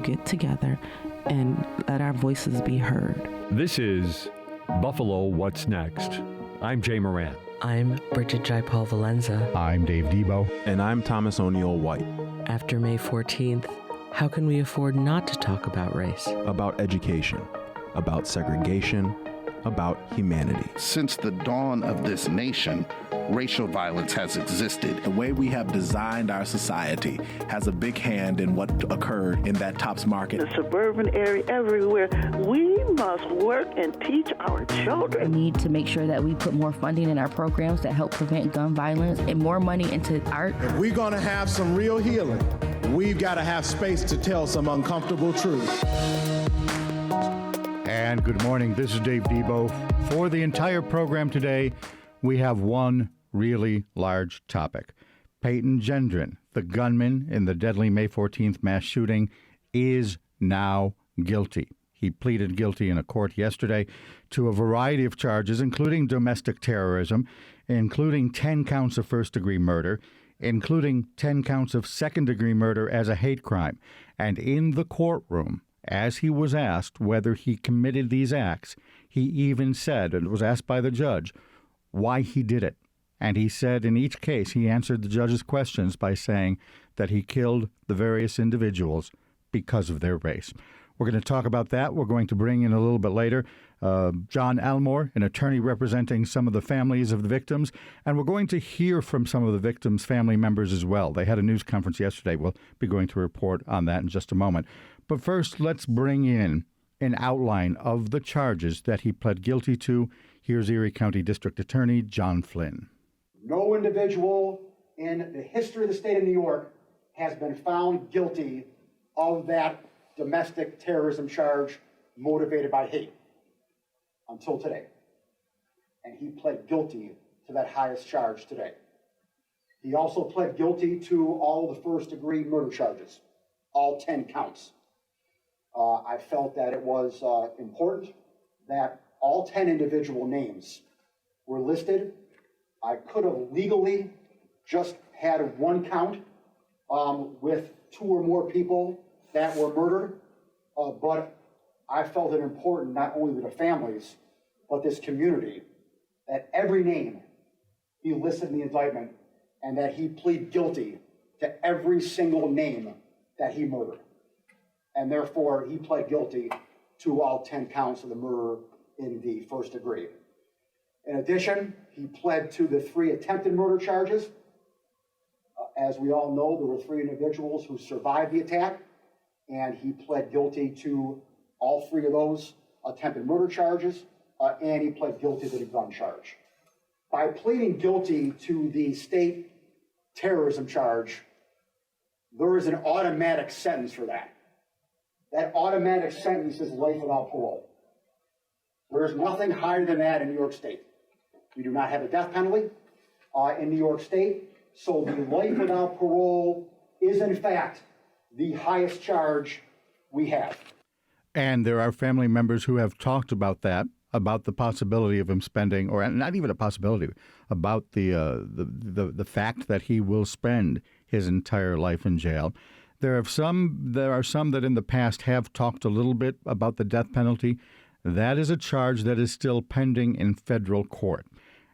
to get together and let our voices be heard. This is Buffalo What's Next. I'm Jay Moran. I'm Bridget Jaipal Valenza. I'm Dave Debo. And I'm Thomas O'Neill White. After May 14th, how can we afford not to talk about race? About education, about segregation, about humanity. Since the dawn of this nation, racial violence has existed. The way we have designed our society has a big hand in what occurred in that Tops Market. The suburban area, everywhere, we must work and teach our children. We need to make sure that we put more funding in our programs that help prevent gun violence and more money into art. If we're going to have some real healing, we've got to have space to tell some uncomfortable truths. And good morning, this is Dave Debo. For the entire program today, we have one really large topic. Payton Gendron, the gunman in the deadly May 14th mass shooting, is now guilty. He pleaded guilty in a court yesterday to a variety of charges, including domestic terrorism, including 10 counts of first-degree murder, including 10 counts of second-degree murder as a hate crime. And in the courtroom, as he was asked whether he committed these acts, he even said, and was asked by the judge, why he did it. And he said in each case he answered the judge's questions by saying that he killed the various individuals because of their race. We're going to talk about that. We're going to bring in a little bit later John Elmore, an attorney representing some of the families of the victims, and we're going to hear from some of the victims' family members as well. They had a news conference yesterday. We'll be going to report on that in just a moment. But first, let's bring in an outline of the charges that he pled guilty to. Here's Erie County District Attorney John Flynn. No individual in the history of the state of New York has been found guilty of that domestic terrorism charge motivated by hate until today. And he pled guilty to that highest charge today. He also pled guilty to all the first-degree murder charges, all 10 counts. I felt that it was important that all 10 individual names were listed. I could have legally just had one count with 2 or more people that were murdered, but I felt it important not only to the families, but this community, that every name be listed in the indictment and that he plead guilty to every single name that he murdered. And therefore, he pled guilty to all 10 counts of the murder in the first degree. In addition, he pled to the 3 attempted murder charges. As we all know, there were 3 individuals who survived the attack, and he pled guilty to all 3 of those attempted murder charges, and he pled guilty to the gun charge. By pleading guilty to the state terrorism charge, there is an automatic sentence for that. That automatic sentence is life without parole. There is nothing higher than that in New York State. We do not have a death penalty in New York State, so the life without parole is, in fact, the highest charge we have. And there are family members who have talked about that, about the possibility of him spending, or not even a possibility, about the fact that he will spend his entire life in jail. There are some that in the past have talked a little bit about the death penalty. That is a charge that is still pending in federal court.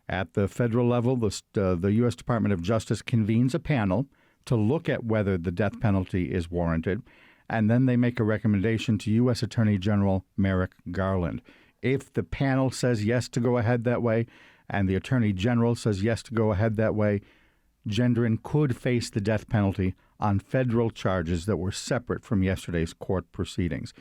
At the federal level, the U.S. Department of Justice convenes a panel to look at whether the death penalty is warranted, and then they make a recommendation to U.S. Attorney General Merrick Garland. If the panel says yes to go ahead that way, and the Attorney General says yes to go ahead that way, Gendron could face the death penalty on federal charges that were separate from yesterday's court proceedings.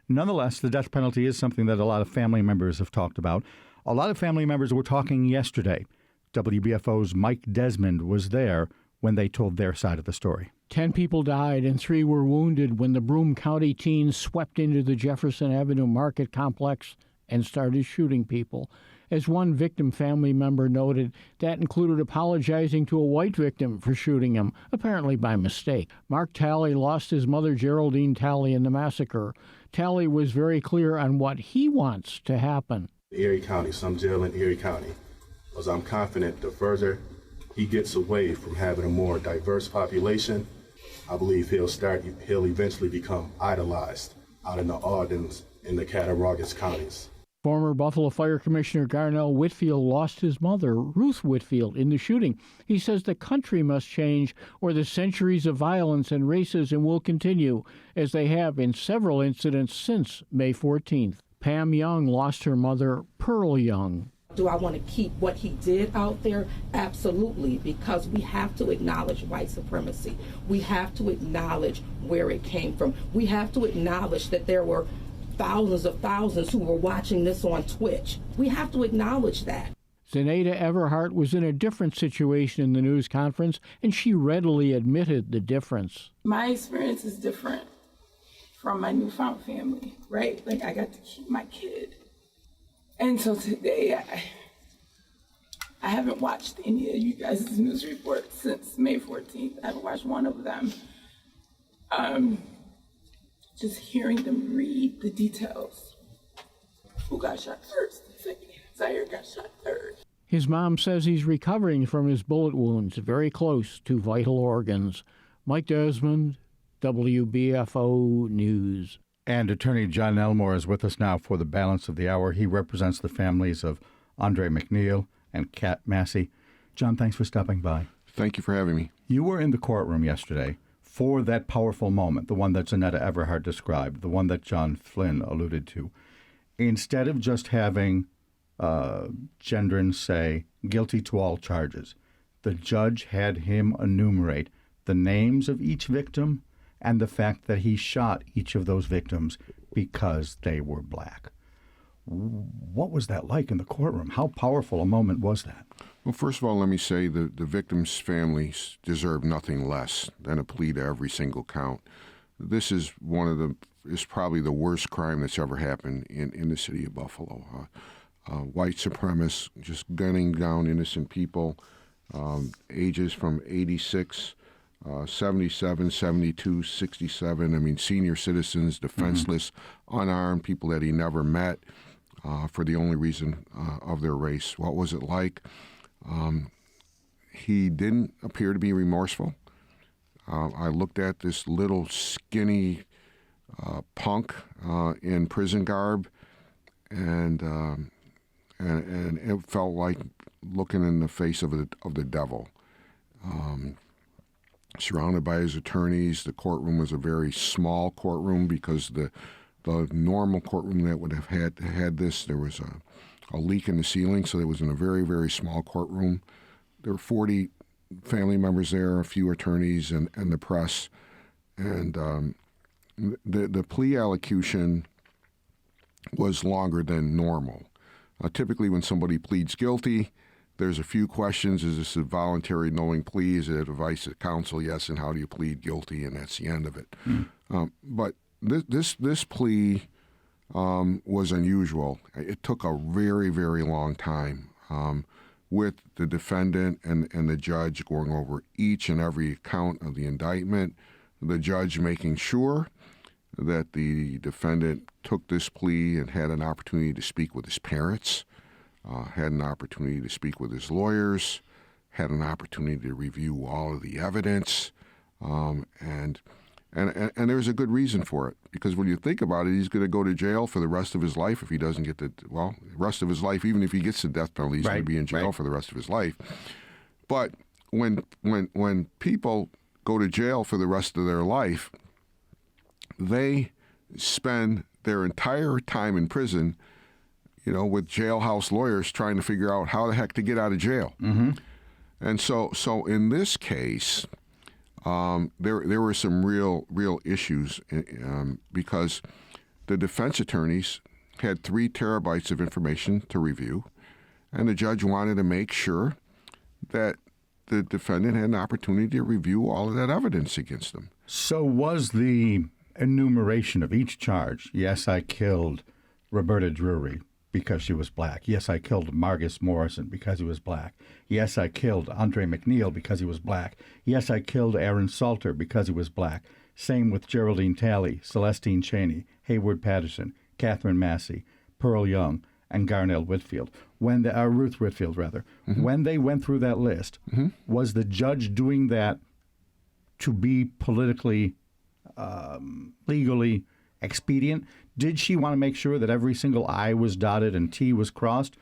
Nonetheless, the death penalty is something that a lot of family members have talked about. A lot of family members were talking yesterday. WBFO's Mike Desmond was there when they told their side of the story. 10 people died and 3 were wounded when the Broome County teens swept into the Jefferson Avenue Market complex and started shooting people. As one victim family member noted, that included apologizing to a white victim for shooting him, apparently by mistake. Mark Talley lost his mother, Geraldine Talley, in the massacre. Talley was very clear on what he wants to happen. Erie County, some jail in Erie County, because I'm confident the further he gets away from having a more diverse population, I believe he'll eventually become idolized out in the Audens in the Cattaraugus counties. Former Buffalo Fire Commissioner Garnell Whitfield lost his mother, Ruth Whitfield, in the shooting. He says the country must change or the centuries of violence and racism will continue, as they have in several incidents since May 14th. Pam Young lost her mother, Pearl Young. Do I want to keep what he did out there? Absolutely, because we have to acknowledge white supremacy. We have to acknowledge where it came from. We have to acknowledge that there were thousands of thousands who were watching this on Twitch. We have to acknowledge that. Zenaida Everhart was in a different situation in the news conference, and she readily admitted the difference. My experience is different from my newfound family, right? Like, I got to keep my kid. And so today, I haven't watched any of you guys' news reports since May 14th. I haven't watched one of them. Just hearing them read the details. Who got shot first? Zaire got shot third. His mom says he's recovering from his bullet wounds, very close to vital organs. Mike Desmond, WBFO News. And Attorney John Elmore is with us now for the balance of the hour. He represents the families of Andre Mackneil and Kat Massey. John, thanks for stopping by. Thank you for having me. You were in the courtroom yesterday for that powerful moment, the one that Zenaida Everhart described, the one that John Flynn alluded to. Instead of just having Gendron say, guilty to all charges, the judge had him enumerate the names of each victim and the fact that he shot each of those victims because they were black. What was that like in the courtroom? How powerful a moment was that? Well, first of all, let me say the victims' families deserve nothing less than a plea to every single count. This is probably the worst crime that's ever happened in the city of Buffalo. White supremacists just gunning down innocent people, ages from 86, 77, 72, 67. I mean, senior citizens, defenseless, unarmed, people that he never met for the only reason of their race. What was it like? He didn't appear to be remorseful. I looked at this little skinny punk in prison garb, and it felt like looking in the face of the devil. Surrounded by his attorneys, the courtroom was a very small courtroom because the normal courtroom that would have had this, there was a leak in the ceiling, so it was in a very, very small courtroom. There were 40 family members there, a few attorneys, and the press. And the plea allocution was longer than normal. Typically, when somebody pleads guilty, there's a few questions. Is this a voluntary knowing plea? Is it advice of counsel? Yes. And how do you plead guilty? And that's the end of it. But this plea was unusual. It took a very, very long time with the defendant and the judge going over each and every count of the indictment, the judge making sure that the defendant took this plea and had an opportunity to speak with his parents, had an opportunity to speak with his lawyers, had an opportunity to review all of the evidence, and there's a good reason for it. Because when you think about it, he's going to go to jail for the rest of his life if he doesn't get the rest of his life. Even if he gets the death penalty, he's going to be in jail for the rest of his life. But when people go to jail for the rest of their life, they spend their entire time in prison, with jailhouse lawyers trying to figure out how the heck to get out of jail. And so in this case, there were some real issues because the defense attorneys had 3 terabytes of information to review, and the judge wanted to make sure that the defendant had an opportunity to review all of that evidence against them. So was the enumeration of each charge, yes, I killed Roberta Drury because she was black. Yes, I killed Margus Morrison because he was black. Yes, I killed Andre Mackneil because he was black. Yes, I killed Aaron Salter because he was black. Same with Geraldine Talley, Celestine Cheney, Hayward Patterson, Catherine Massey, Pearl Young, and Garnell Whitfield. Ruth Whitfield, rather. When they went through that list, was the judge doing that to be politically, legally expedient? Did she want to make sure that every single I was dotted and T was crossed?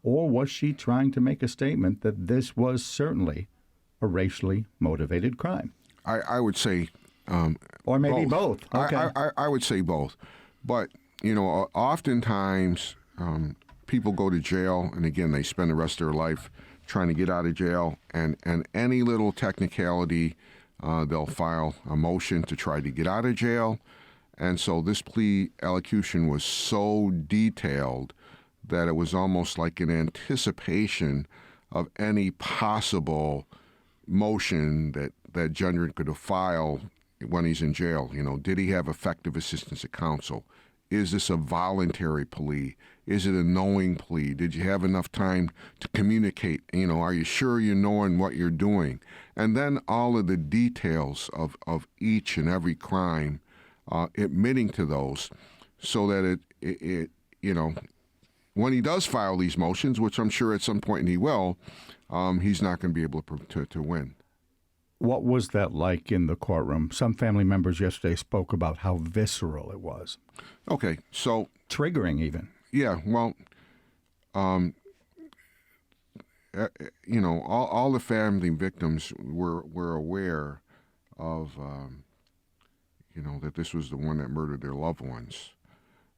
Or was she trying to make a statement that this was certainly a racially motivated crime? I would say... or maybe both. Okay. I would say both. But, oftentimes people go to jail, and again, they spend the rest of their life trying to get out of jail, and any little technicality, they'll file a motion to try to get out of jail. And so this plea allocution was so detailed that it was almost like an anticipation of any possible motion that Gendron could have filed when he's in jail. Did he have effective assistance of counsel? Is this a voluntary plea? Is it a knowing plea? Did you have enough time to communicate? Are you sure you're knowing what you're doing? And then all of the details of each and every crime, admitting to those, so that it when he does file these motions, which I'm sure at some point he will, he's not going to be able to win. What was that like in the courtroom? Some family members yesterday spoke about how visceral it was. Okay, so... triggering even. Yeah, well, all the family victims were aware of, that this was the one that murdered their loved ones.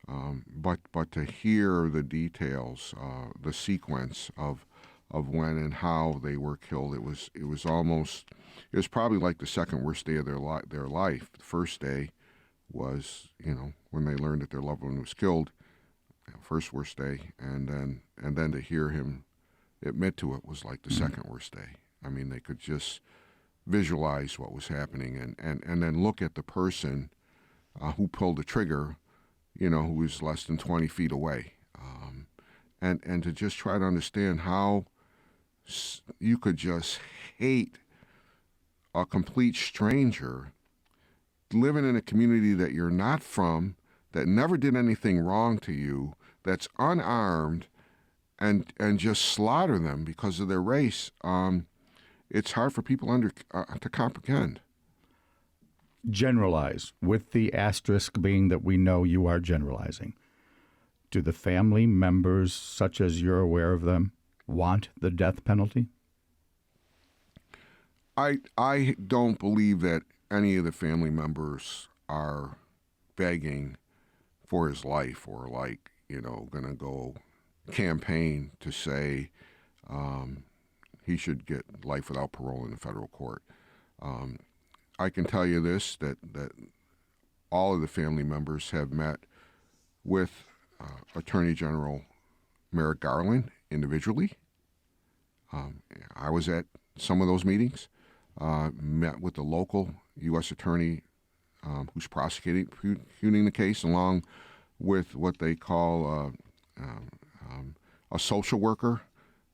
But to hear the details, the sequence of when and how they were killed, it was probably like the second worst day of their life. The first day was, when they learned that their loved one was killed, first worst day, and then to hear him admit to it was like the second worst day. I mean, they could just visualize what was happening, and then look at the person who pulled the trigger, who was less than 20 feet away, and to just try to understand how you could just hate a complete stranger living in a community that you're not from, that never did anything wrong to you, that's unarmed, and just slaughter them because of their race. It's hard for people to comprehend. Generalize, with the asterisk being that we know you are generalizing. Do the family members, such as you're aware of them, want the death penalty? I don't believe that any of the family members are begging for his life, or going to go campaign to say he should get life without parole in the federal court. I can tell you this, that all of the family members have met with Attorney General Merrick Garland individually. I was at some of those meetings, met with the local U.S. attorney who's prosecuting the case, along with what they call a social worker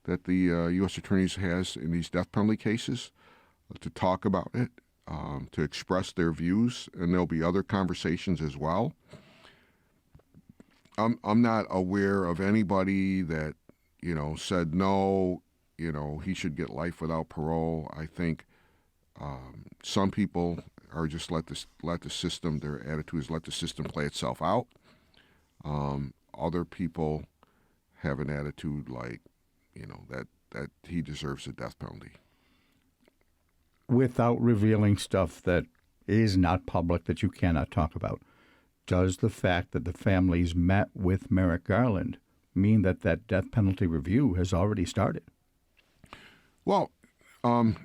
that the U.S. attorneys has in these death penalty cases, to talk about it, to express their views, and there'll be other conversations as well. I'm not aware of anybody that said no, he should get life without parole. I think some people are just let the system. Their attitude is let the system play itself out. Other people have an attitude like, that he deserves a death penalty. Without revealing stuff that is not public, that you cannot talk about, does the fact that the families met with Merrick Garland mean that death penalty review has already started? Well,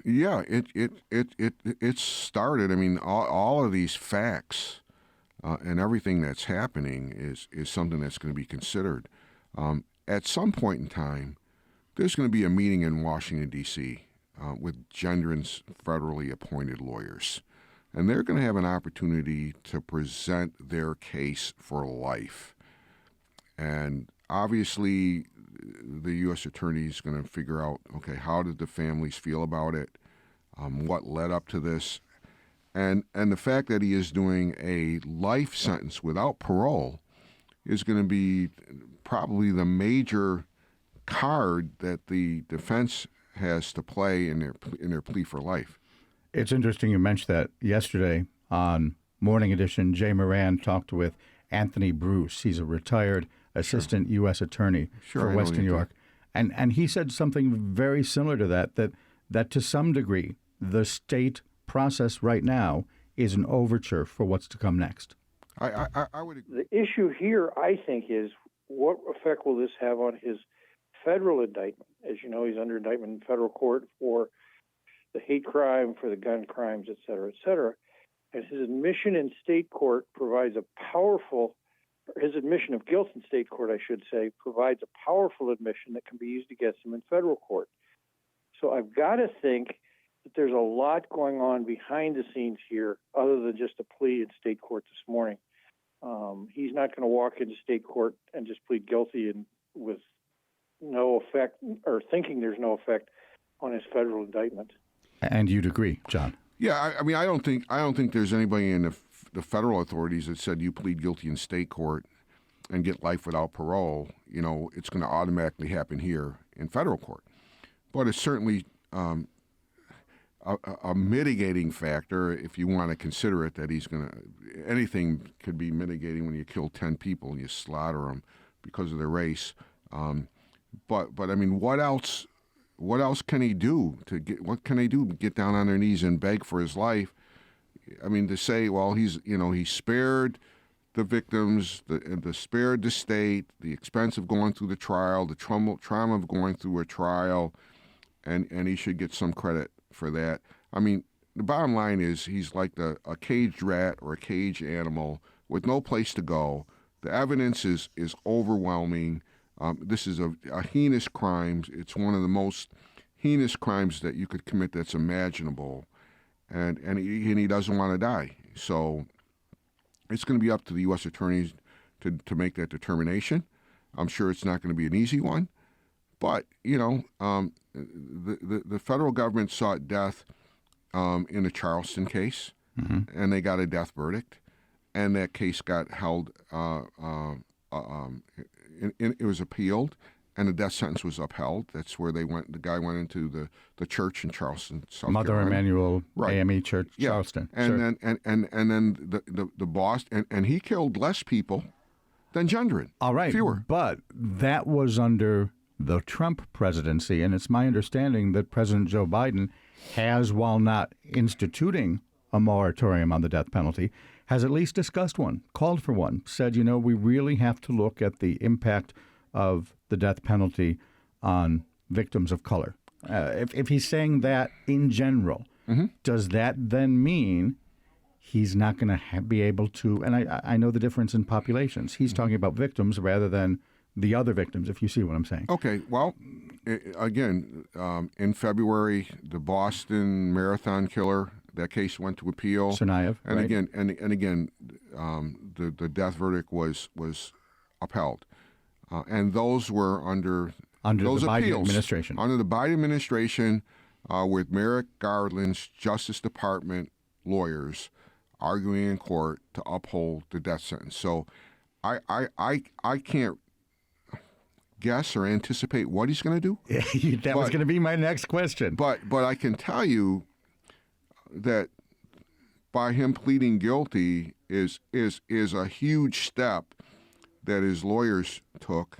yeah, it started. I mean, all of these facts and everything that's happening is something that's going to be considered. At some point in time, there's going to be a meeting in Washington, D.C., with Gendron's federally appointed lawyers. And they're going to have an opportunity to present their case for life. And obviously, the U.S. attorney is going to figure out, okay, how did the families feel about it? What led up to this? And the fact that he is doing a life sentence without parole is going to be probably the major card that the defense has to play in their plea for life. It's interesting you mentioned that. Yesterday on Morning Edition, Jay Moran talked with Anthony Bruce. He's a retired assistant U.S. attorney for Western New York. And he said something very similar to that to some degree, the state process right now is an overture for what's to come next. I would agree. The issue here, I think, is what effect will this have on his federal indictment? As you know, he's under indictment in federal court for the hate crime, for the gun crimes, et cetera, et cetera. And his admission in state court provides his admission of guilt in state court, I should say, provides a powerful admission that can be used against him in federal court. So I've got to think that there's a lot going on behind the scenes here other than just a plea in state court this morning. He's not going to walk into state court and just plead guilty and with no effect, or thinking there's no effect on his federal indictment. And you'd agree, John? Yeah, I mean, I don't think there's anybody in the federal authorities that said you plead guilty in state court and get life without parole. You know, it's going to automatically happen here in federal court. But it's certainly a mitigating factor if you want to consider it, that he's going to, anything could be mitigating when you kill 10 people and you slaughter them because of their race. But I mean, what else can he do what can they do to get down on their knees and beg for his life? I mean, to say, well, he spared the victims, the spared the state, the expense of going through the trial, the trauma of going through a trial, and he should get some credit for that. I mean, the bottom line is he's like a caged rat or a caged animal with no place to go. The evidence is overwhelming. This is a heinous crime. It's one of the most heinous crimes that you could commit that's imaginable, and he doesn't want to die. So it's going to be up to the U.S. attorneys to make that determination. I'm sure it's not going to be an easy one, but the federal government sought death in the Charleston case, and they got a death verdict, and that case got held. It was appealed, and the death sentence was upheld. That's where they went. The guy went into the church in Charleston, South Mother Carolina. Emmanuel AME Church, yeah. Charleston. And then the boss, and he killed less people than Gendron. All right, fewer. But that was under the Trump presidency, and it's my understanding that President Joe Biden has, while not instituting a moratorium on the death penalty, has at least discussed one, called for one, said, we really have to look at the impact of the death penalty on victims of color. If he's saying that in general, does that then mean he's not going to be able to, and I know the difference in populations. He's talking about victims rather than the other victims, if you see what I'm saying. Okay, well, again, in February, the Boston Marathon killer, that case went to appeal. Tsarnaev, and right? again, the death verdict was upheld, and those were under those the appeals, Biden administration. Under the Biden administration, with Merrick Garland's Justice Department lawyers arguing in court to uphold the death sentence. So, I can't guess or anticipate what he's going to do. That was going to be my next question. But I can tell you that by him pleading guilty is a huge step that his lawyers took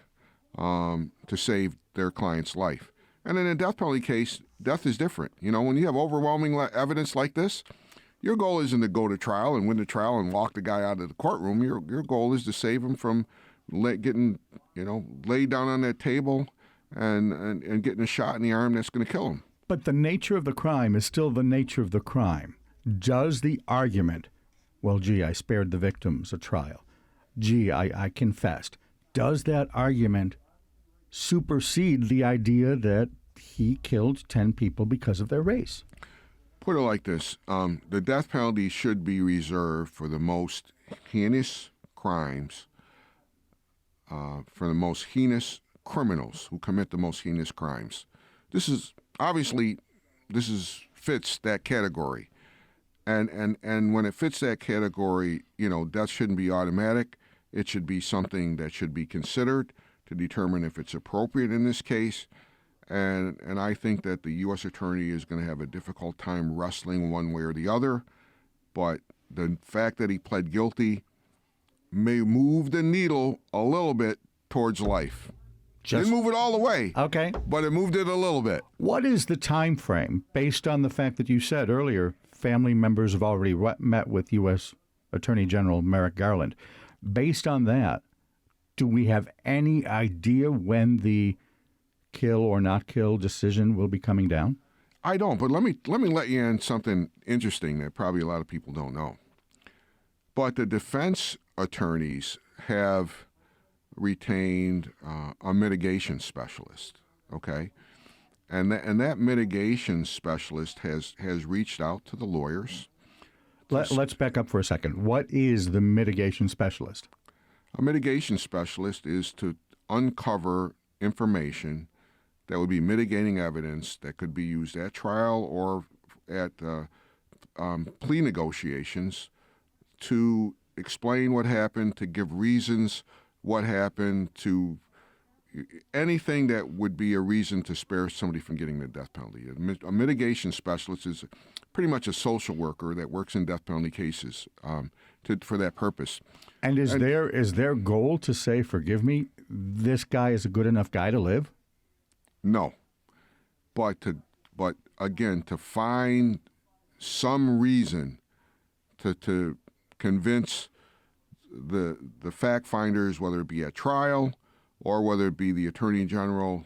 to save their client's life. And in a death penalty case, death is different. When you have overwhelming evidence like this, your goal isn't to go to trial and win the trial and walk the guy out of the courtroom. Your goal is to save him from getting laid down on that table and getting a shot in the arm that's going to kill him. But the nature of the crime is still the nature of the crime. Does the argument, well, gee, I spared the victims a trial, gee, I confessed, does that argument supersede the idea that he killed 10 people because of their race? Put it like this. The death penalty should be reserved for the most heinous crimes, for the most heinous criminals who commit the most heinous crimes. This fits that category. And when it fits that category, death shouldn't be automatic. It should be something that should be considered to determine if it's appropriate in this case. And I think that the U.S. Attorney is going to have a difficult time wrestling one way or the other. But the fact that he pled guilty may move the needle a little bit towards life. Didn't move it all the way. Okay. But it moved it a little bit. What is the time frame, based on the fact that you said earlier family members have already met with U.S. Attorney General Merrick Garland? Based on that, do we have any idea when the kill or not kill decision will be coming down? I don't, but let me let you in something interesting that probably a lot of people don't know. But the defense attorneys have retained a mitigation specialist, okay? And that mitigation specialist has reached out to the lawyers. Let's back up for a second. What is the mitigation specialist? A mitigation specialist is to uncover information that would be mitigating evidence that could be used at trial or at plea negotiations to explain what happened, to give reasons what happened, to anything that would be a reason to spare somebody from getting the death penalty. A mitigation specialist is pretty much a social worker that works in death penalty cases for that purpose. And is their goal to say, forgive me, this guy is a good enough guy to live? No. But again, to find some reason to convince the fact finders, whether it be at trial or whether it be the Attorney General,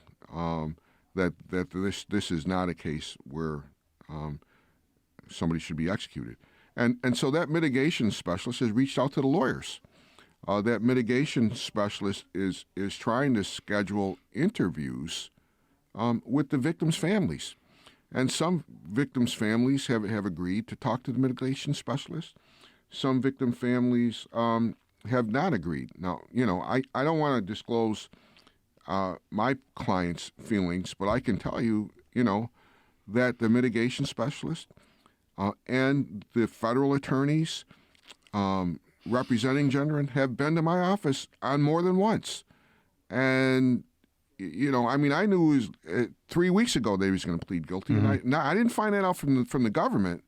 that this is not a case where somebody should be executed. And so that mitigation specialist has reached out to the lawyers. That mitigation specialist is trying to schedule interviews with the victims' families. And some victims' families have agreed to talk to the mitigation specialist. Some victim families have not agreed. Now, I don't want to disclose my client's feelings, but I can tell you, that the mitigation specialist and the federal attorneys representing Gendron have been to my office on more than once. And, I knew it was 3 weeks ago they was going to plead guilty. Mm-hmm. And I didn't find that out from the government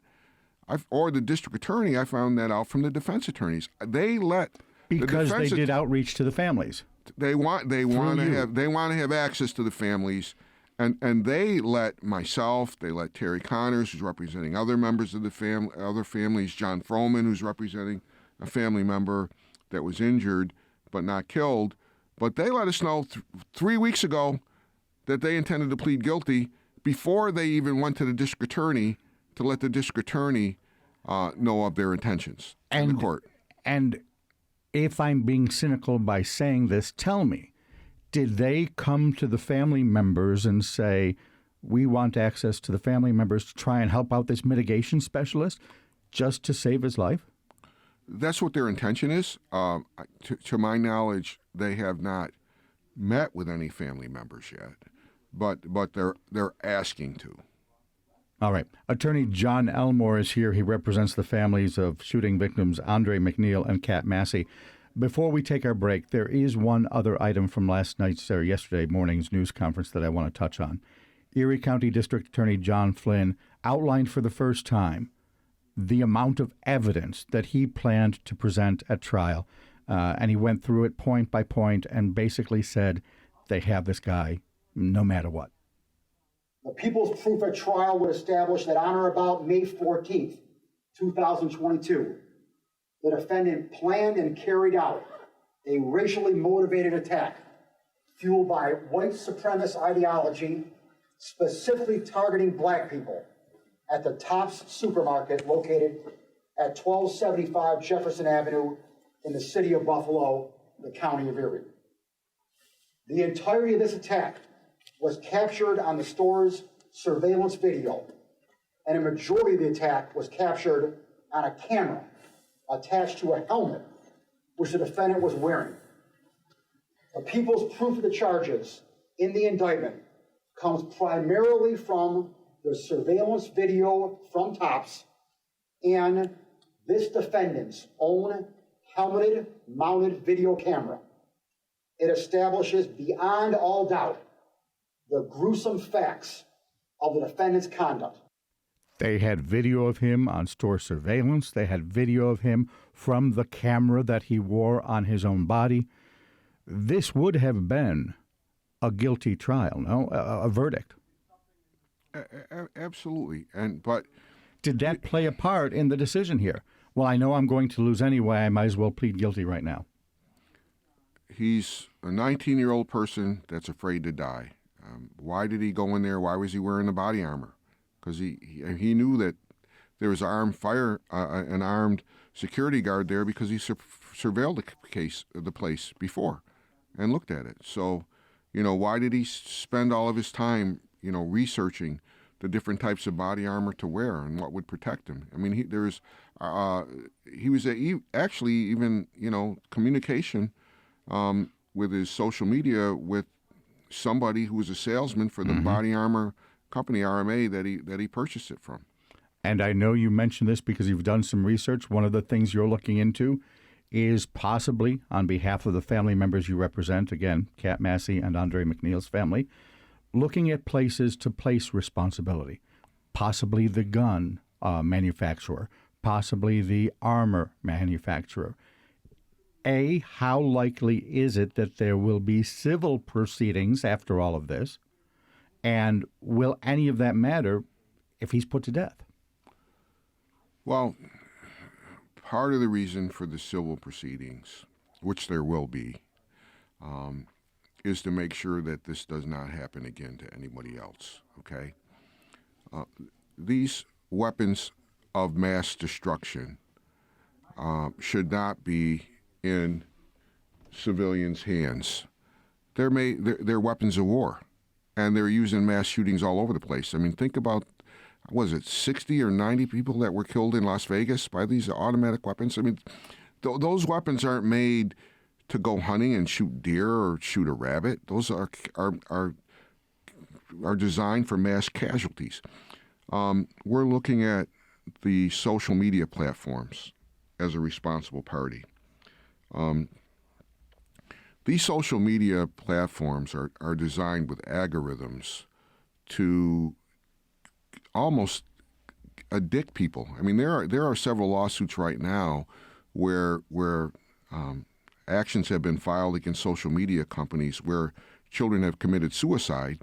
or the district attorney. I found that out from the defense attorneys. They let because they did outreach to the families. They want to have access to the families, and they let myself, they let Terry Connors, who's representing other members of the other families, John Froman, who's representing a family member that was injured but not killed. But they let us know 3 weeks ago that they intended to plead guilty before they even went to the district attorney to let the district attorney know of their intentions in the court. And if I'm being cynical by saying this, tell me, did they come to the family members and say, we want access to the family members to try and help out this mitigation specialist just to save his life? That's what their intention is. To my knowledge, they have not met with any family members yet, but they're asking to. All right. Attorney John Elmore is here. He represents the families of shooting victims Andre Mackneil and Kat Massey. Before we take our break, there is one other item from yesterday morning's news conference that I want to touch on. Erie County District Attorney John Flynn outlined for the first time the amount of evidence that he planned to present at trial. And he went through it point by point and basically said they have this guy no matter what. The people's proof at trial would establish that on or about May 14th, 2022, the defendant planned and carried out a racially motivated attack fueled by white supremacist ideology, specifically targeting black people at the Tops supermarket located at 1275 Jefferson Avenue in the city of Buffalo, the county of Erie. The entirety of this attack was captured on the store's surveillance video, and a majority of the attack was captured on a camera attached to a helmet which the defendant was wearing. The people's proof of the charges in the indictment comes primarily from the surveillance video from Tops and this defendant's own helmeted, mounted video camera. It establishes beyond all doubt the gruesome facts of the defendant's conduct. They had video of him on store surveillance. They had video of him from the camera that he wore on his own body. This would have been a guilty trial, no? A verdict. Absolutely. But did that play a part in the decision here? Well, I know I'm going to lose anyway. I might as well plead guilty right now. He's a 19-year-old person that's afraid to die. Why did he go in there? Why was he wearing the body armor? Because he knew that there was an armed security guard there because he surveilled the place before and looked at it. So, why did he spend all of his time, researching the different types of body armor to wear and what would protect him? I mean, he was actually even, communication with his social media with somebody who was a salesman for the body armor company, RMA, that he purchased it from. And I know you mentioned this because you've done some research. One of the things you're looking into is possibly, on behalf of the family members you represent, again, Kat Massey and Andre Mackneil's family, looking at places to place responsibility, possibly the gun manufacturer, possibly the armor manufacturer. A, how likely is it that there will be civil proceedings after all of this? And will any of that matter if he's put to death? Well, part of the reason for the civil proceedings, which there will be, is to make sure that this does not happen again to anybody else, okay? These weapons of mass destruction should not be in civilians' hands. They're weapons of war, and they're used in mass shootings all over the place. I mean, think about, 60 or 90 people that were killed in Las Vegas by these automatic weapons? I mean, those weapons aren't made to go hunting and shoot deer or shoot a rabbit. Those are designed for mass casualties. We're looking at the social media platforms as a responsible party. These social media platforms are designed with algorithms to almost addict people. I mean, there are several lawsuits right now where actions have been filed against social media companies where children have committed suicide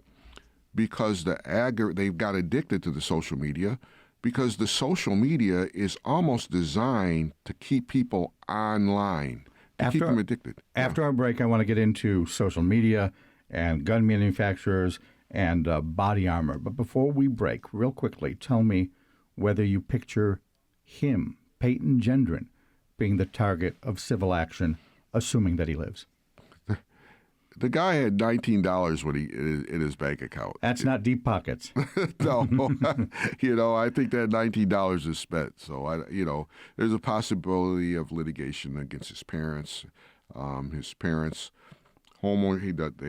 because they've got addicted to the social media, because the social media is almost designed to keep people online, keep them addicted. After our break, I want to get into social media and gun manufacturers and body armor. But before we break, real quickly, tell me whether you picture him, Payton Gendron, being the target of civil action, assuming that he lives. The guy had $19 in his bank account. That's not deep pockets. No, I think that $19 is spent. So there's a possibility of litigation against his parents. They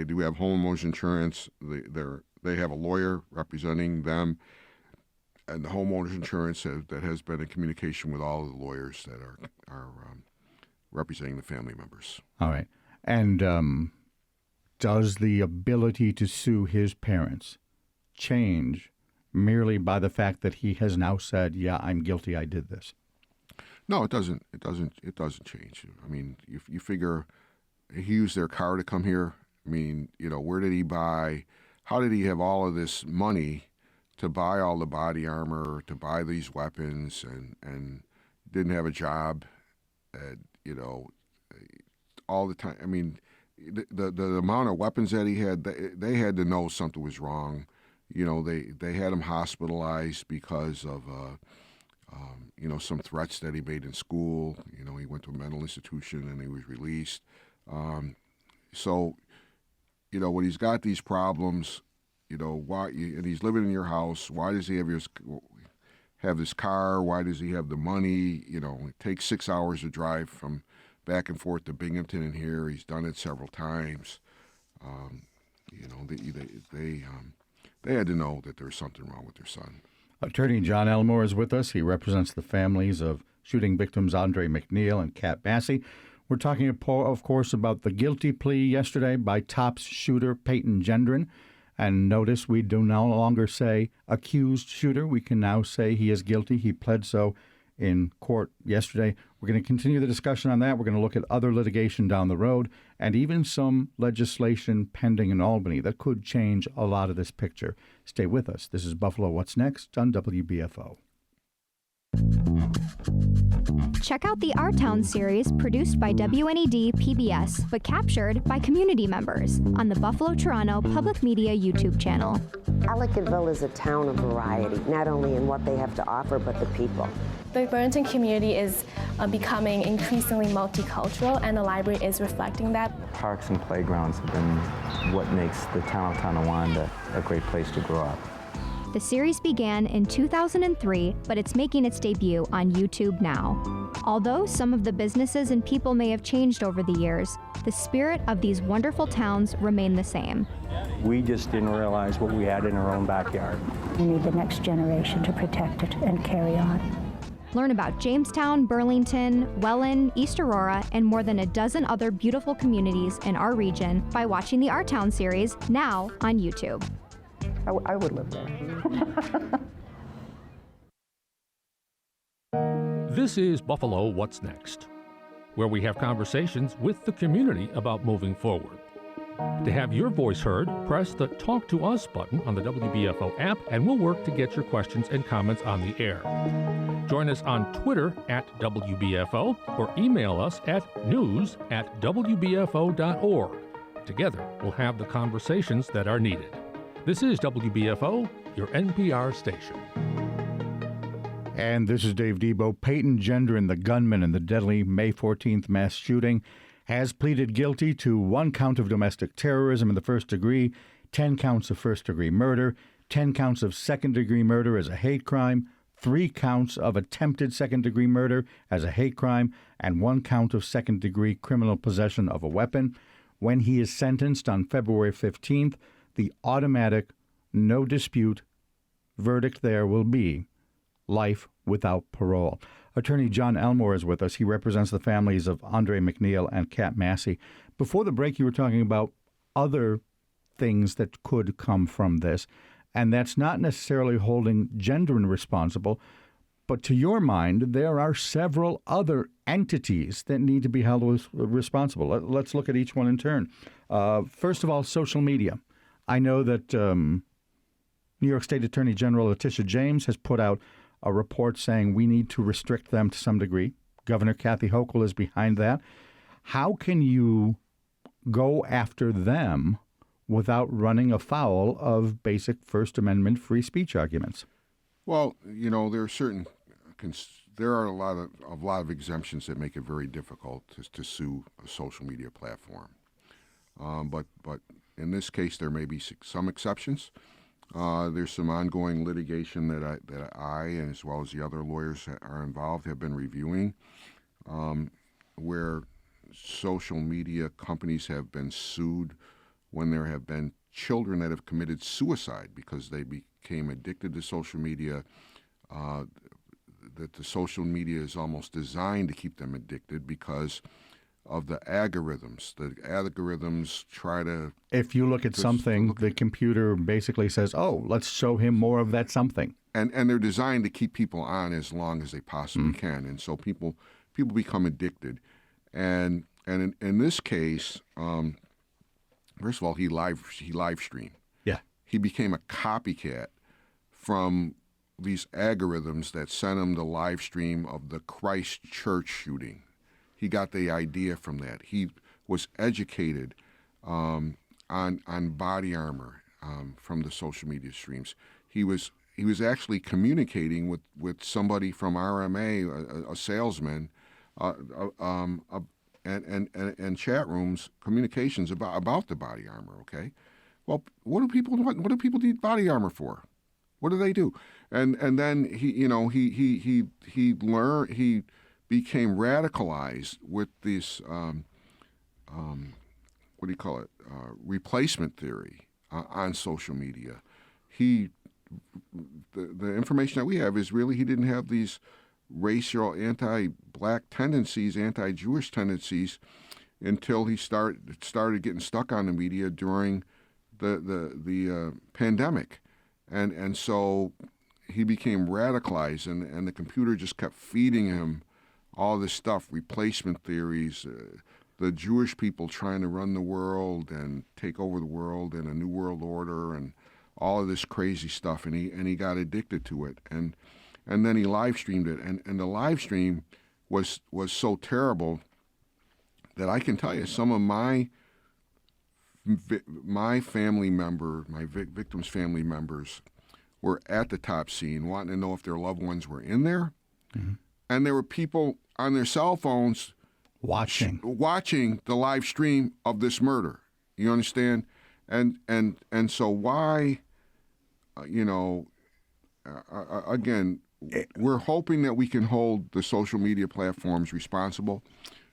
do have homeowners insurance. They have a lawyer representing them, and the homeowners insurance that has been in communication with all of the lawyers that are representing the family members. All right, and does the ability to sue his parents change merely by the fact that he has now said, "Yeah, I'm guilty. I did this"? No, it doesn't. It doesn't change. I mean, you figure he used their car to come here. I mean, where did he buy? How did he have all of this money to buy all the body armor, to buy these weapons, and didn't have a job? All the time. I mean, the amount of weapons that he had, they had to know something was wrong. They had him hospitalized because of some threats that he made in school. He went to a mental institution and he was released. When he's got these problems, why? And he's living in your house. Why does he have this car? Why does he have the money? It takes 6 hours to drive from back and forth to Binghamton and here. He's done it several times. They had to know that there was something wrong with their son. Attorney John Elmore is with us. He represents the families of shooting victims Andre Mackneil and Kat Massey. We're talking, of course, about the guilty plea yesterday by Tops shooter Payton Gendron. And notice we do no longer say accused shooter. We can now say he is guilty. He pled so in court yesterday. We're going to continue the discussion on that. We're going to look at other litigation down the road and even some legislation pending in Albany that could change a lot of this picture. Stay with us. This is Buffalo What's Next on WBFO. Check out the Our Town series produced by WNED PBS, but captured by community members on the Buffalo Toronto Public Media YouTube channel. Ellicottville is a town of variety, not only in what they have to offer, but the people. The Burlington community is becoming increasingly multicultural, and the library is reflecting that. Parks and playgrounds have been what makes the town of Tonawanda a great place to grow up. The series began in 2003, but it's making its debut on YouTube now. Although some of the businesses and people may have changed over the years, the spirit of these wonderful towns remain the same. We just didn't realize what we had in our own backyard. We need the next generation to protect it and carry on. Learn about Jamestown, Burlington, Welland, East Aurora, and more than a dozen other beautiful communities in our region by watching the Our Town series now on YouTube. I would live there. This is Buffalo What's Next, where we have conversations with the community about moving forward. To have your voice heard, press the Talk to Us button on the WBFO app, and we'll work to get your questions and comments on the air. Join us on Twitter at WBFO or email us at news@wbfo.org. Together, we'll have the conversations that are needed. This is WBFO, your NPR station. And this is Dave Debo. Payton Gendron, the gunman in the deadly May 14th mass shooting, has pleaded guilty to 1 count of domestic terrorism in the first degree, 10 counts of first-degree murder, 10 counts of second-degree murder as a hate crime, 3 counts of attempted second-degree murder as a hate crime, and 1 count of second-degree criminal possession of a weapon. When he is sentenced on February 15th, the automatic, no dispute verdict there will be life without parole. Attorney John Elmore is with us. He represents the families of Andre Mackneil and Kat Massey. Before the break, you were talking about other things that could come from this, and that's not necessarily holding Gendron responsible, but to your mind, there are several other entities that need to be held responsible. Let's look at each one in turn. First of all, social media. I know that New York State Attorney General Letitia James has put out a report saying we need to restrict them to some degree. Governor Kathy Hochul is behind that. How can you go after them without running afoul of basic First Amendment free speech arguments? Well, you know, there are a lot of exemptions that make it very difficult to sue a social media platform. But in this case, there may be some exceptions. There's some ongoing litigation that I and as well as the other lawyers that are involved have been reviewing, where social media companies have been sued when there have been children that have committed suicide because they became addicted to social media. That the social media is almost designed to keep them addicted because of the algorithms. The algorithms try to... If you look at something, the computer basically says, oh, let's show him more of that something. And they're designed to keep people on as long as they possibly can. And so people become addicted. And in this case, first of all, he live streamed. Yeah. He became a copycat from these algorithms that sent him the live stream of the Christchurch shooting. He got the idea from that. He was educated on body armor from the social media streams. He was actually communicating with somebody from RMA, a salesman, and chat rooms, communications about the body armor. Okay, well, what do people need body armor for? What do they do? And then he became radicalized with this, replacement theory on social media. The information that we have is really he didn't have these racial, anti-black tendencies, anti-Jewish tendencies until he started getting stuck on the media during the pandemic, and so he became radicalized, and the computer just kept feeding him all this stuff, replacement theories, the Jewish people trying to run the world and take over the world and a new world order and all of this crazy stuff, and he got addicted to it, and then he live streamed it, and the live stream was so terrible that I can tell you some of my family member, my victims' family members, were at the top scene wanting to know if their loved ones were in there, and there were people on their cell phones watching the live stream of this murder. You understand? And so why, again, we're hoping that we can hold the social media platforms responsible.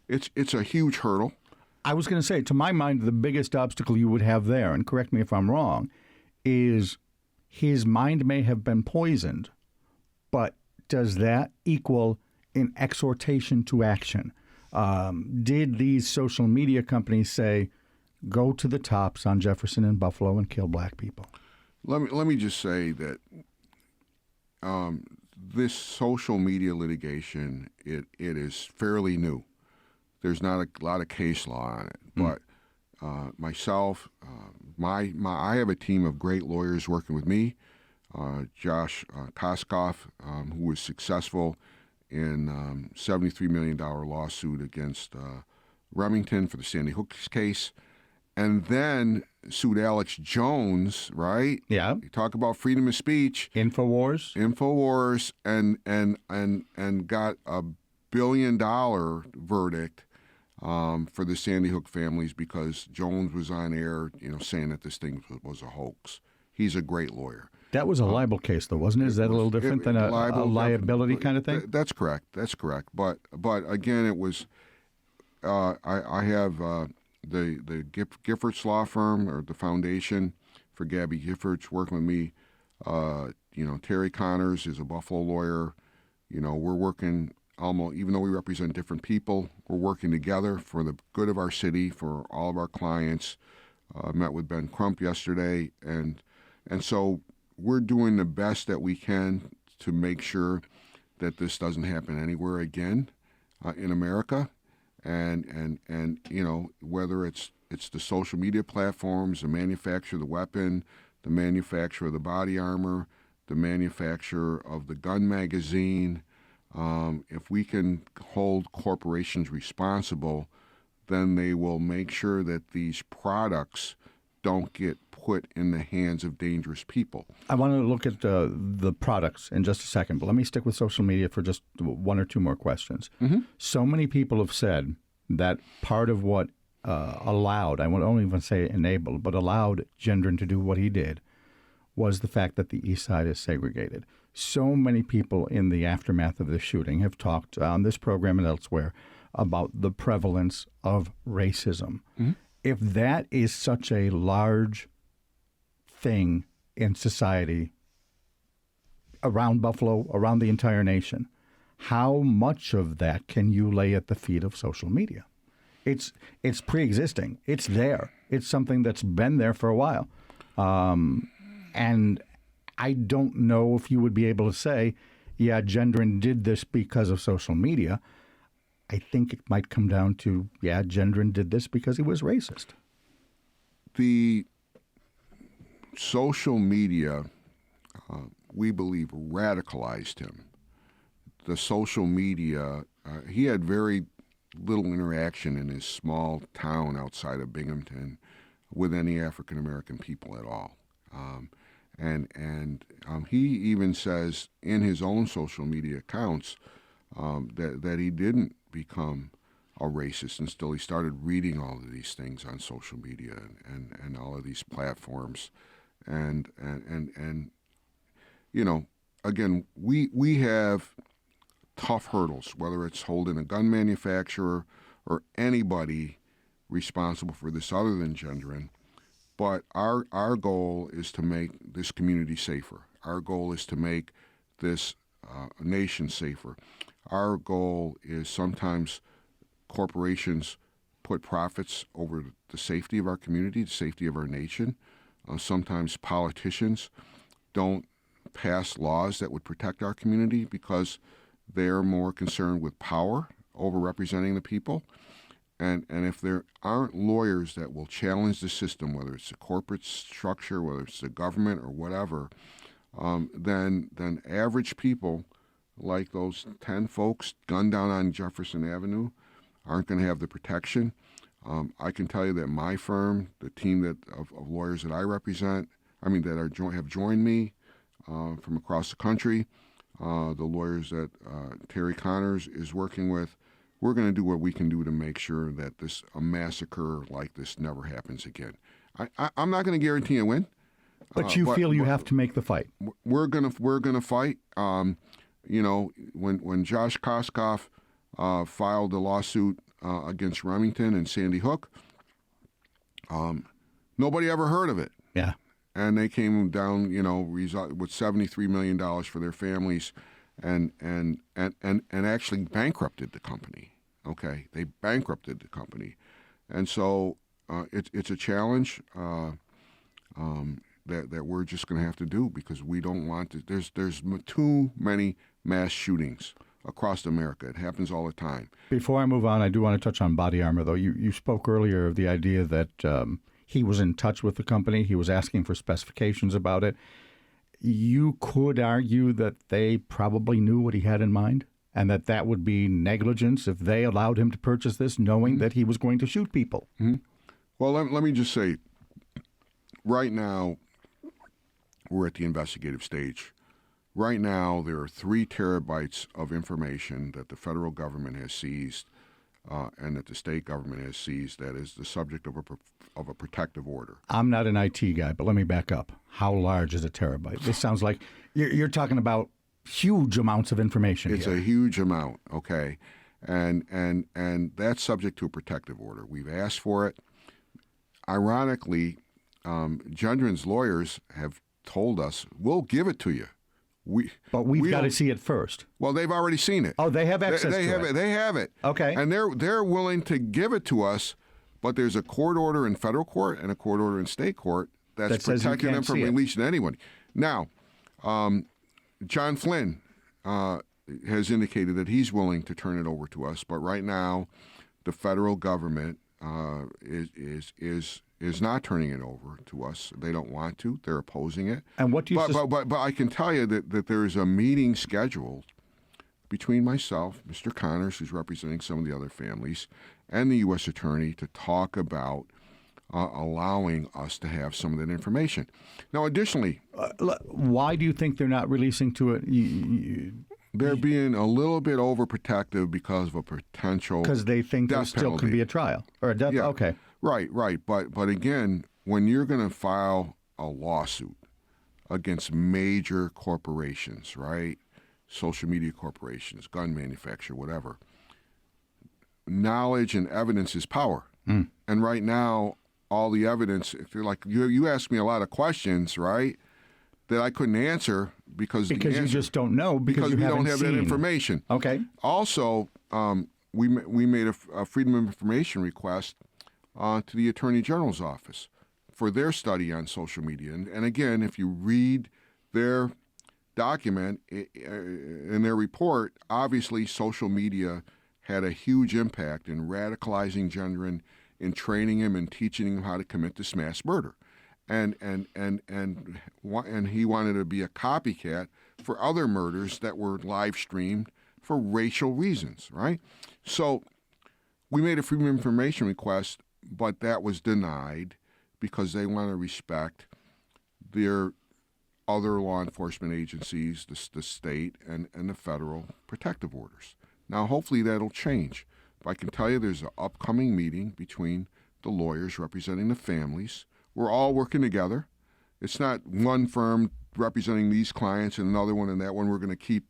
It's a huge hurdle. I was going to say, to my mind, the biggest obstacle you would have there, and correct me if I'm wrong, is his mind may have been poisoned, but does that equal an exhortation to action? Did these social media companies say, go to the tops on Jefferson and Buffalo and kill black people? Let me just say that this social media litigation, it is fairly new. There's not a lot of case law on it, but myself, I have a team of great lawyers working with me. Josh Koskoff, who was successful in $73 million lawsuit against Remington for the Sandy Hook case, and then sued Alex Jones, right? Yeah. You talk about freedom of speech. Infowars, and got a $1 billion verdict for the Sandy Hook families because Jones was on air, saying that this thing was a hoax. He's a great lawyer. That was a libel case, though, wasn't it? Is that a little different than a liability kind of thing? That's correct. But again, it was. I have the Giffords law firm, or the foundation for Gabby Giffords, working with me. Terry Connors is a Buffalo lawyer. We're working almost, even though we represent different people, we're working together for the good of our city, for all of our clients. Met with Ben Crump yesterday, and so we're doing the best that we can to make sure that this doesn't happen anywhere again in America, and whether it's the social media platforms, the manufacturer of the weapon, the manufacturer of the body armor, the manufacturer of the gun magazine. If we can hold corporations responsible, then they will make sure that these products don't get put in the hands of dangerous people. I want to look at the products in just a second, but let me stick with social media for just one or two more questions. So many people have said that part of what allowed, I won't even say enabled, but allowed Gendron to do what he did was the fact that the East Side is segregated. So many people in the aftermath of the shooting have talked on this program and elsewhere about the prevalence of racism. If that is such a large thing in society around Buffalo, around the entire nation, how much of that can you lay at the feet of social media? It's pre-existing. It's there. It's something that's been there for a while. And I don't know if you would be able to say, yeah, Gendron did this because of social media. I think it might come down to, yeah, Gendron did this because he was racist. The social media, we believe, radicalized him. The social media, he had very little interaction in his small town outside of Binghamton with any African American people at all. And he even says in his own social media accounts that he didn't become a racist until he started reading all of these things on social media and all of these platforms. And again, we have tough hurdles, whether it's holding a gun manufacturer or anybody responsible for this other than Gendron. But our goal is to make this community safer. Our goal is to make this nation safer. Our goal is sometimes corporations put profits over the safety of our community, the safety of our nation. sometimes politicians don't pass laws that would protect our community because they're more concerned with power over representing the people. And if there aren't lawyers that will challenge the system, whether it's a corporate structure, whether it's the government or whatever, then average people like those 10 folks gunned down on Jefferson Avenue aren't going to have the protection. I can tell you that my firm, the team of lawyers that I represent, that have joined me from across the country, the lawyers that Terry Connors is working with, we're going to do what we can do to make sure that a massacre like this never happens again. I'm not going to guarantee a win. But you feel you have to make the fight. We're gonna fight. When Josh Koskoff filed a lawsuit against Remington and Sandy Hook, nobody ever heard of it. Yeah. And they came down, with $73 million for their families, and actually bankrupted the company. Okay, they bankrupted the company, and so it's a challenge that we're just going to have to do because we don't want to. There's too many mass shootings across America. It happens all the time. Before I move on, I do want to touch on body armor, though. You spoke earlier of the idea that he was in touch with the company. He was asking for specifications about it. You could argue that they probably knew what he had in mind and that would be negligence if they allowed him to purchase this knowing that he was going to shoot people. Mm-hmm. Well, let me just say, right now, we're at the investigative stage. Right now, there are 3 terabytes of information that the federal government has seized and that the state government has seized that is the subject of a protective order. I'm not an IT guy, but let me back up. How large is a terabyte? This sounds like you're talking about huge amounts of information. It's a huge amount, okay? And that's subject to a protective order. We've asked for it. Ironically, Gendron's lawyers have told us, we'll give it to you. But we've got to see it first. Well, they've already seen it. Oh, they have access to it. They have it. Okay. And they're willing to give it to us, but there's a court order in federal court and a court order in state court that's protecting them from releasing to anyone. Now, John Flynn has indicated that he's willing to turn it over to us, but right now, the federal government is not turning it over to us. They don't want to. They're opposing it. And what do you? But I can tell you that there is a meeting scheduled between myself, Mr. Connors, who's representing some of the other families, and the U.S. Attorney to talk about allowing us to have some of that information. Now, additionally, why do you think they're not releasing to it? They're being a little bit overprotective because of a potential because they think there still could be a trial or a death. Yeah. Okay. Right. But again, when you're going to file a lawsuit against major corporations, right, social media corporations, gun manufacturer, whatever, knowledge and evidence is power. And right now, all the evidence, if you're like, you asked me a lot of questions, right, that I couldn't answer because you just don't know because we don't have that information. Okay. Also, we made a Freedom of Information request to the Attorney General's office for their study on social media. And again, if you read their document in their report, obviously social media had a huge impact in radicalizing Gendron, in training him and teaching him how to commit this mass murder. And he wanted to be a copycat for other murders that were live streamed for racial reasons, right? So we made a Freedom of Information request, but that was denied because they want to respect their other law enforcement agencies, the state and the federal protective orders. Now, hopefully that'll change. But I can tell you there's an upcoming meeting between the lawyers representing the families. We're all working together. It's not one firm representing these clients and another one and that one. We're going to keep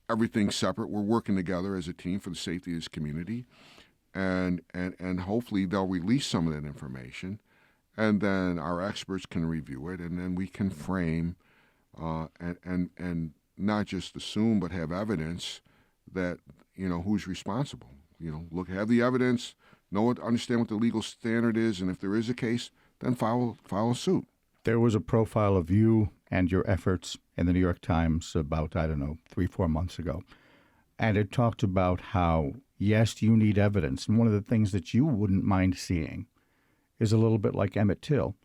everything separate. We're working together as a team for the safety of this community. And hopefully they'll release some of that information. And then our experts can review it. And then we can frame and not just assume but have evidence that, who's responsible. Have the evidence, understand what the legal standard is, and if there is a case, then file a suit. There was a profile of you and your efforts in the New York Times about, 3-4 months ago. And it talked about how, yes, you need evidence. And one of the things that you wouldn't mind seeing is a little bit like Emmett Till,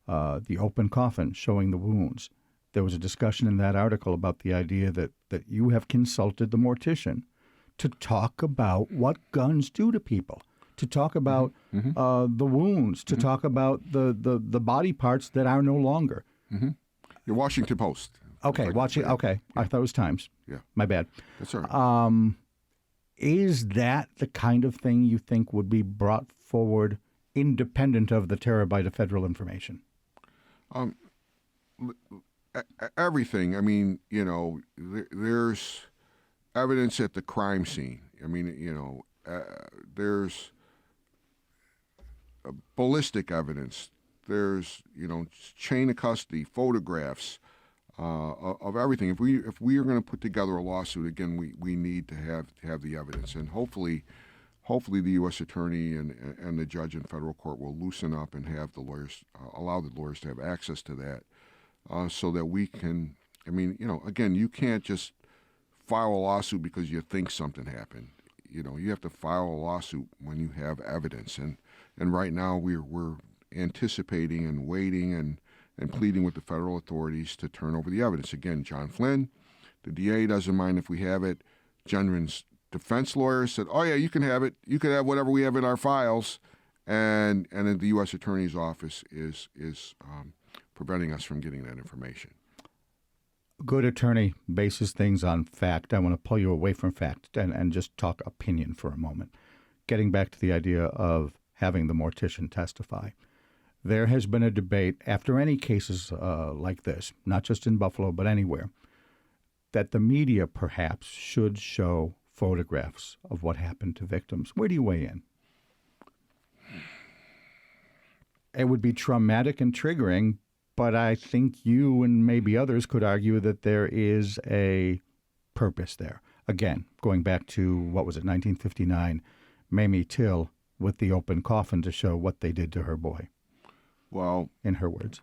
the open coffin showing the wounds. There was a discussion in that article about the idea that you have consulted the mortician to talk about what guns do to people, to talk about the wounds, to talk about the body parts that are no longer. Your Washington Post. Okay, okay. Yeah. I thought it was Times. Yeah. My bad. That's all right. Is that the kind of thing you think would be brought forward independent of the terabyte of federal information? Everything. I mean, there's evidence at the crime scene. I mean, there's ballistic evidence. There's, chain of custody, photographs of everything. If we are going to put together a lawsuit, again, we need to have the evidence, and hopefully the U.S. attorney and the judge in federal court will loosen up and have the lawyers allow the lawyers to have access to that, so that we can. I mean, again, you can't just file a lawsuit because you think something happened. You have to file a lawsuit when you have evidence, and right now we're anticipating and waiting and pleading with the federal authorities to turn over the evidence. Again, John Flynn, the DA doesn't mind if we have it. Gendron's defense lawyer said, "Oh yeah, you can have it. You can have whatever we have in our files," and then the U.S. Attorney's Office is preventing us from getting that information. Good attorney bases things on fact. I want to pull you away from fact and just talk opinion for a moment. Getting back to the idea of having the mortician testify. There has been a debate after any cases like this, not just in Buffalo but anywhere, that the media perhaps should show photographs of what happened to victims. Where do you weigh in? It would be traumatic and triggering, but I think you and maybe others could argue that there is a purpose there. Again, going back to, 1959, Mamie Till with the open coffin to show what they did to her boy. Well, in her words.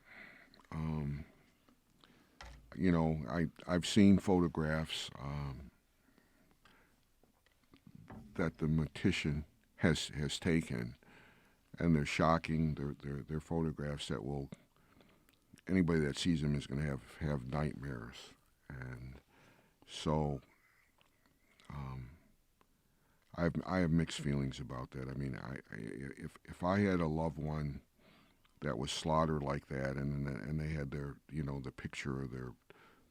I've seen photographs that the mortician has taken, and they're shocking. They're photographs that will, anybody that sees them is going to have nightmares, and so I have mixed feelings about that. I mean, if I had a loved one that was slaughtered like that, and they had their the picture of their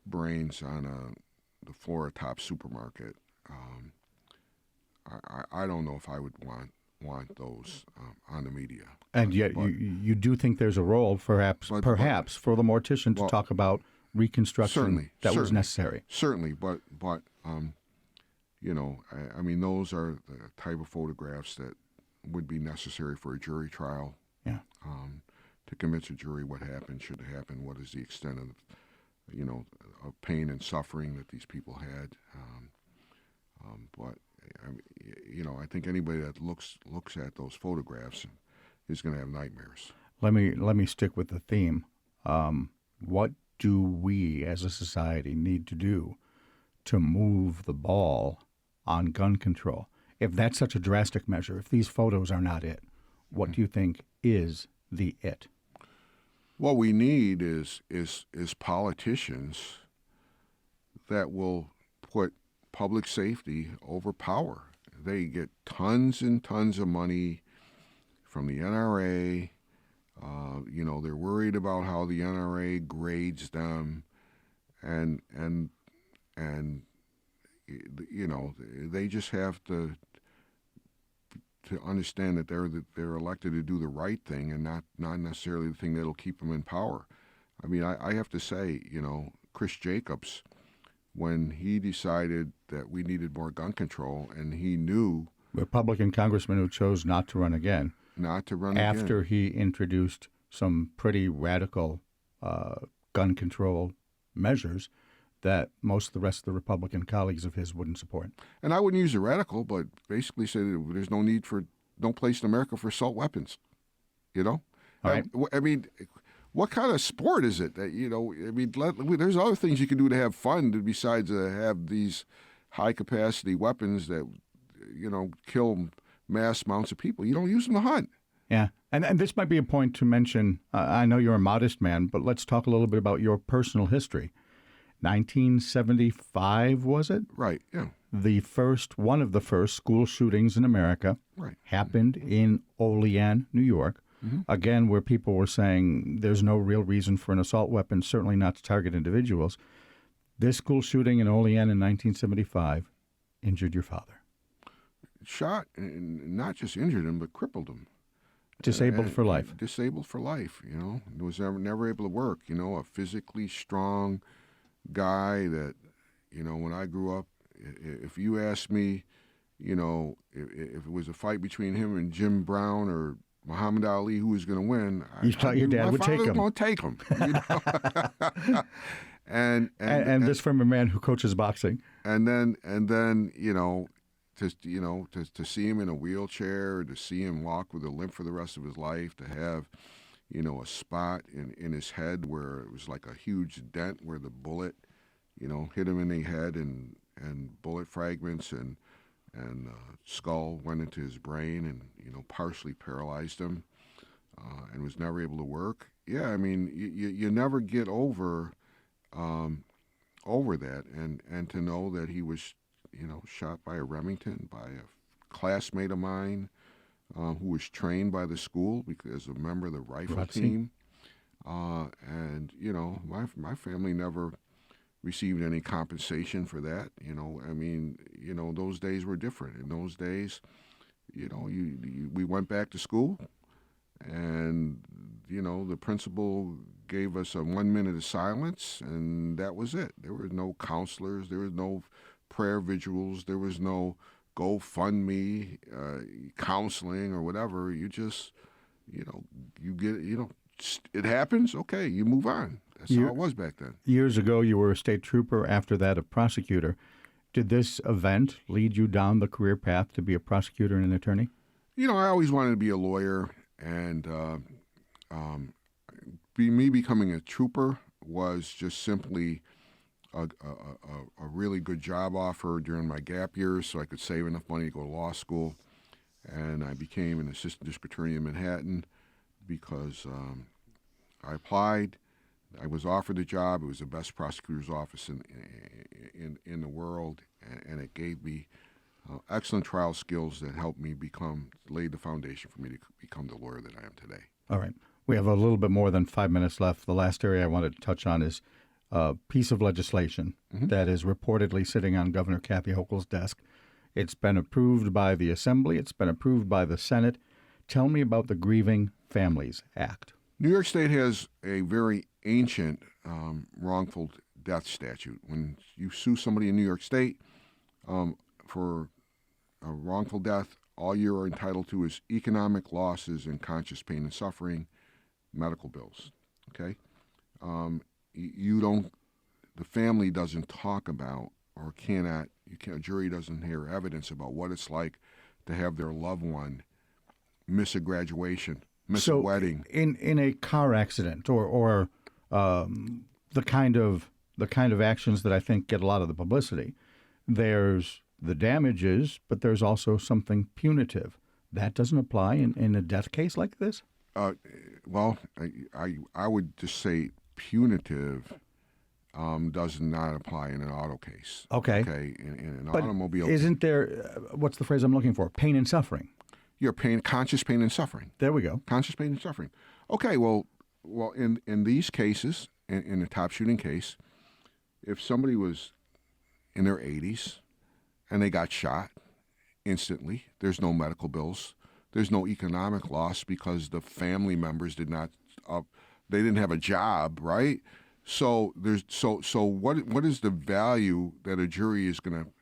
brains on the floor of Top Supermarket, I don't know if I would want those on the media. And yet, you do think there's a role, perhaps, for the mortician to talk about reconstruction that was necessary. Certainly, but I mean, those are the type of photographs that would be necessary for a jury trial. Yeah. To convince a jury what happened, should have happened, what is the extent of, of pain and suffering that these people had. But I think anybody that looks at those photographs is going to have nightmares. Let me stick with the theme. What do we as a society need to do to move the ball on gun control? If that's such a drastic measure, if these photos are not it, what do you think is the it? What we need is politicians that will put public safety over power. They get tons and tons of money from the NRA. They're worried about how the NRA grades them, and they just have to understand that they're elected to do the right thing and not necessarily the thing that'll keep them in power. I mean, I have to say, Chris Jacobs, when he decided that we needed more gun control, and he knew Republican congressman who chose not to run again. After he introduced some pretty radical gun control measures that most of the rest of the Republican colleagues of his wouldn't support. And I wouldn't use the radical, but basically say that there's no place in America for assault weapons. All right. I mean, what kind of sport is it that, there's other things you can do to have fun besides have these high-capacity weapons that, kill mass amounts of people. You don't use them to hunt. Yeah, and this might be a point to mention. I know you're a modest man, but let's talk a little bit about your personal history. 1975, was it? Right, yeah. One of the first school shootings in America happened in Olean, New York. Mm-hmm. Again, where people were saying there's no real reason for an assault weapon, certainly not to target individuals. This school shooting in Olean in 1975 injured your father. Shot, and not just injured him, but crippled him. Disabled for life. Disabled for life, Was never able to work, a physically strong guy that, when I grew up, if you asked me, if it was a fight between him and Jim Brown or Muhammad Ali, who was going to win, you thought your dad would take him. My father was going to take him. And this from a man who coaches boxing. And then to see him in a wheelchair, to see him walk with a limp for the rest of his life, to have, a spot in his head where it was like a huge dent where the bullet, hit him in the head and bullet fragments and skull went into his brain and, partially paralyzed him and was never able to work. Yeah, I mean, you never get over that. And to know that he was, shot by a Remington, by a classmate of mine who was trained by the school because a member of the rifle team. And, my family never received any compensation for that. Those days were different. In those days, we went back to school and, the principal gave us a 1 minute of silence and that was it. There were no counselors. There was no prayer vigils. There was no GoFundMe, counseling or whatever. You just, you get, it happens. Okay, you move on. That's how it was back then. Years ago, you were a state trooper. After that, a prosecutor. Did this event lead you down the career path to be a prosecutor and an attorney? I always wanted to be a lawyer, and me becoming a trooper was just simply a really good job offer during my gap years so I could save enough money to go to law school. And I became an assistant district attorney in Manhattan because I applied. I was offered the job. It was the best prosecutor's office in the world, and it gave me excellent trial skills that helped me laid the foundation for me to become the lawyer that I am today. All right. We have a little bit more than 5 minutes left. The last area I wanted to touch on is a piece of legislation that is reportedly sitting on Governor Kathy Hochul's desk. It's been approved by the Assembly. It's been approved by the Senate. Tell me about the Grieving Families Act. New York State has a very ancient wrongful death statute. When you sue somebody in New York State for a wrongful death, all you are entitled to is economic losses and conscious pain and suffering, medical bills. Okay, the family doesn't talk about or a jury doesn't hear evidence about what it's like to have their loved one miss a graduation, miss a wedding. In a car accident or the kind of actions that I think get a lot of the publicity, there's the damages, but there's also something punitive. That doesn't apply in a death case like this? Well, I would just say punitive does not apply in an auto case. Okay. Okay. In an but automobile. Isn't there, what's the phrase I'm looking for? Pain and suffering. Your conscious pain and suffering. There we go. Conscious pain and suffering. Okay. Well, in these cases, in a top shooting case, if somebody was in their 80s and they got shot instantly, there's no medical bills. There's no economic loss because the family members didn't have a job, right? So what is the value that a jury is going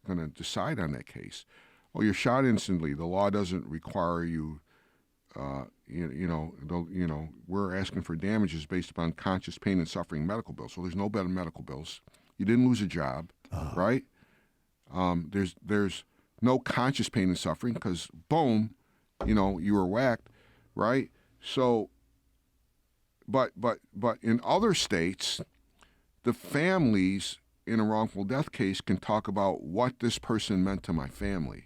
to decide on that case? Well, you're shot instantly. The law doesn't require you. We're asking for damages based upon conscious pain and suffering medical bills. So there's no better medical bills. You didn't lose a job, right? There's no conscious pain and suffering because, boom, you were whacked, right? So but in other states, the families in a wrongful death case can talk about what this person meant to my family.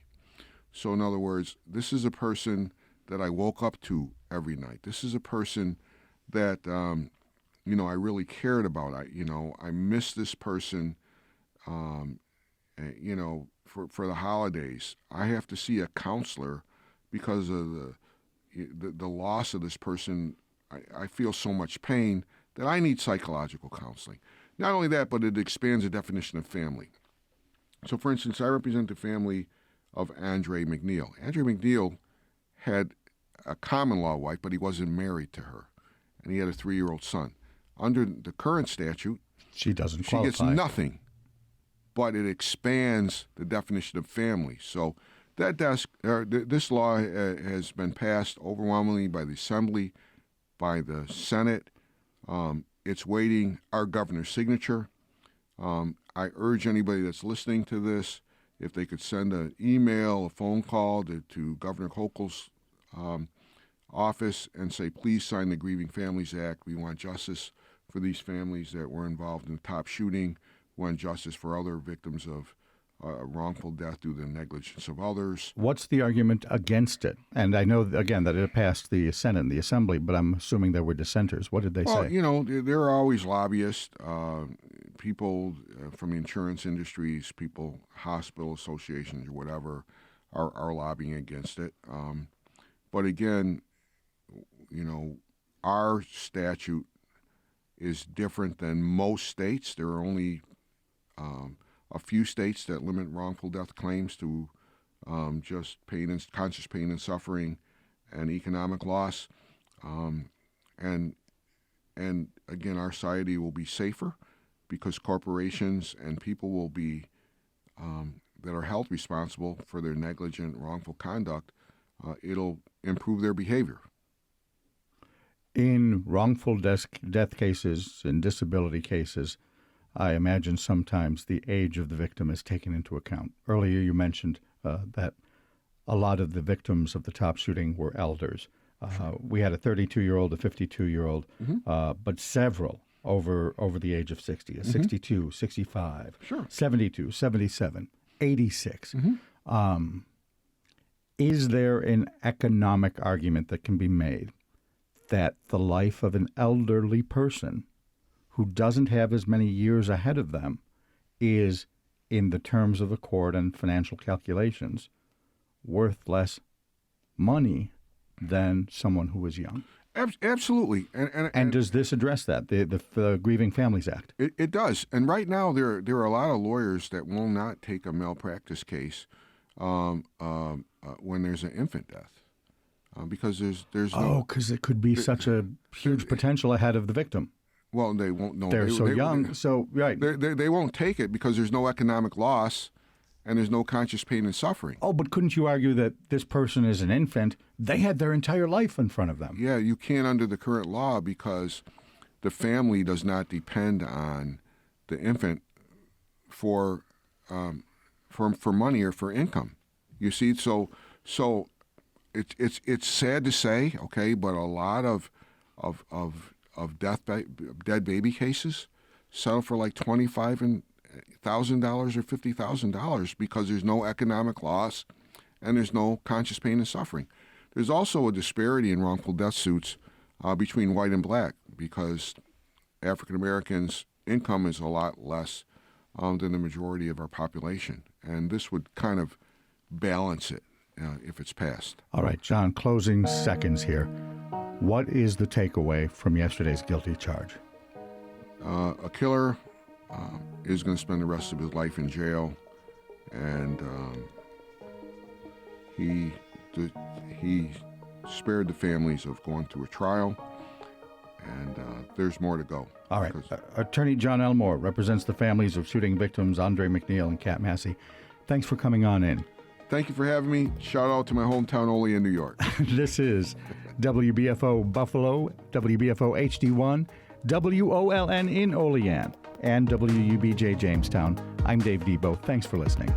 So in other words, this is a person that I woke up to every night. This is a person that I really cared about. I miss this person. For the holidays, I have to see a counselor because of the loss of this person. I feel so much pain that I need psychological counseling. Not only that, but it expands the definition of family. So, for instance, I represent the family of Andre Mackneil. Andre Mackneil had a common law wife, but he wasn't married to her, and he had a 3-year-old son. Under the current statute, she gets nothing, but it expands the definition of family. So this law has been passed overwhelmingly by the Assembly, by the Senate. It's waiting our governor's signature. I urge anybody that's listening to this, if they could send an email, a phone call to Governor Hochul's office and say, please sign the Grieving Families Act. We want justice for these families that were involved in the top shooting. We want justice for other victims of wrongful death due to the negligence of others. What's the argument against it? And I know, again, that it passed the Senate and the Assembly, but I'm assuming there were dissenters. What did they say? There are always lobbyists, people from the insurance industries, people, hospital associations or whatever, are lobbying against it. But again, our statute is different than most states. There are only a few states that limit wrongful death claims to just conscious pain and suffering and economic loss. And again, our society will be safer because corporations and people will be that are held responsible for their negligent, wrongful conduct. It'll improve their behavior. In wrongful death cases and disability cases, I imagine sometimes the age of the victim is taken into account. Earlier you mentioned that a lot of the victims of the top shooting were elders. We had a 32-year-old, a 52-year-old, but several over the age of 60, a 62, 65, 72, 77, 86. Is there an economic argument that can be made that the life of an elderly person who doesn't have as many years ahead of them is, in the terms of the court and financial calculations, worth less money than someone who is young? Absolutely. And does this address that, the Grieving Families Act? It does. And right now there are a lot of lawyers that will not take a malpractice case when there's an infant death. Because there's no... because it could be such a huge potential ahead of the victim. Well, they won't know. They're so young, so right. They won't take it because there's no economic loss and there's no conscious pain and suffering. Oh, but couldn't you argue that this person is an infant? They had their entire life in front of them. Yeah, you can't under the current law because the family does not depend on the infant for money or for income. You see, so it's sad to say, okay, but a lot of dead baby cases settle for like $25,000 or $50,000 because there's no economic loss and there's no conscious pain and suffering. There's also a disparity in wrongful death suits between white and black because African Americans' income is a lot less than the majority of our population, and this would kind of balance it if it's passed. All right, John, closing seconds here. What is the takeaway from yesterday's guilty charge? A killer is going to spend the rest of his life in jail, and he spared the families of going through a trial, and there's more to go. All right. Attorney John Elmore represents the families of shooting victims Andre Mackneil and Kat Massey. Thanks for coming on in. Thank you for having me. Shout out to my hometown, Ole, in New York. This is WBFO Buffalo, WBFO HD1, WOLN in Olean, and WUBJ Jamestown. I'm Dave Debo. Thanks for listening.